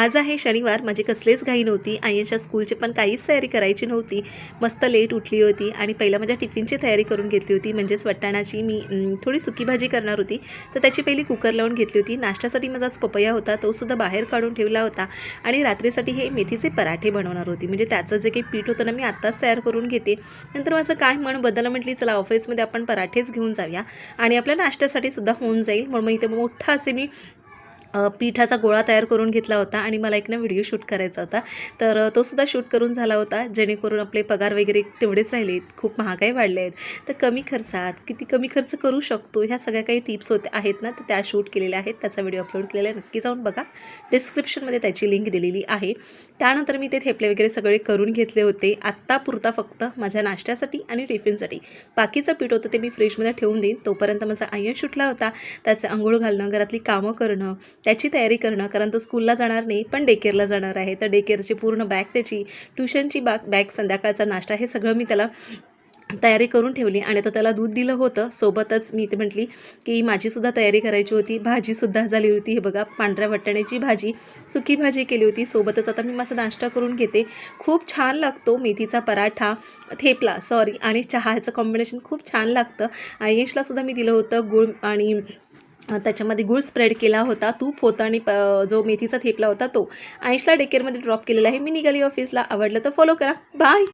आज आहे शनिवार, माझी कसलीच घाई नव्हती. आयनच्या स्कूलची पण काहीच तयारी करायची नव्हती. मस्त लेट उठली होती आणि पहिला माझ्या टिफिनची तयारी करून घेतली होती. म्हणजेच वाटाण्याची मी थोडी सुकी भाजी करणार होती, तर त्याची पहिली कुकर लावून घेतली होती. नाश्त्यासाठी माझा पपया होता, तोसुद्धा बाहेर काढून ठेवला होता आणि रात्रीसाठी हे मेथीचे पराठे बनवणार होती. म्हणजे त्याचं जे काही पीठ होतं ना, मी आत्ताच तयार करून घेते. नंतर माझं काय मन बदललं, म्हटली चला ऑफिसमध्ये आपण पराठेच घेऊन जाऊया आणि आपल्या नाश्त्यासाठी सुद्धा होऊन जाईल. म्हणून मग इथे मोठा असे मी पिठाचा गोळा तयार करून घेतला होता आणि मला एक व्हिडिओ शूट करायचा होता, तर तो सुद्धा शूट करून झाला होता, जेणेकरून आपले पगार वगैरे तेवढेच राहिलेत. खूप महागाई वाढले आहेत, तर कमी खर्चात किती कमी खर्च करू शकतो, ह्या सगळ्या काही टिप्स आहेत ना, तर त्या शूट केलेल्या आहेत. त्याचा व्हिडिओ अपलोड केलेला आहे, नक्की जाऊन बघा. डिस्क्रिप्शनमध्ये त्याची लिंक दिलेली आहे. त्यानंतर मी ते थेपले वगैरे सगळे करून घेतले होते. आत्ता पुरता फक्त माझ्या नाश्त्यासाठी आणि टिफिनसाठी बाकीचं पीठ होतं ते मी फ्रीजमध्ये ठेवून देईन. तोपर्यंत माझा आयन सुटला होता, त्याचं अंघोळ घालणं, घरातली कामं करणं, त्याची तयारी करणं, कारण तो स्कूलला जाणार नाही पण डे केअरला जाणार आहे. तर डे केअरची पूर्ण बॅग, त्याची ट्युशनची बॅग, संध्याकाळचा नाश्ता, हे सगळं मी त्याला तयारी करून ठेवली. आणि आता त्याला दूध दिलं होतं. सोबतच मी ते म्हटली की माझीसुद्धा तयारी करायची होती. भाजीसुद्धा झाली होती. हे बघा, पांढऱ्या वाटाण्याची भाजी, सुकी भाजी केली होती. सोबतच आता मी माझा नाश्ता करून घेते. खूप छान लागतो मेथीचा पराठा, थेपला आणि चहा, ह्याचं कॉम्बिनेशन खूप छान लागतं. आणि यशलासुद्धा मी दिलं होतं गूळ आणि त्याच्यामध्ये गूळ स्प्रेड केला होता, तूप होतं आणि जो मेथीचा थेपला होता तो. आयशला डे केअरमध्ये ड्रॉप केलेला आहे. मी निघाली ऑफिसला. आवडलं तर फॉलो करा. बाय.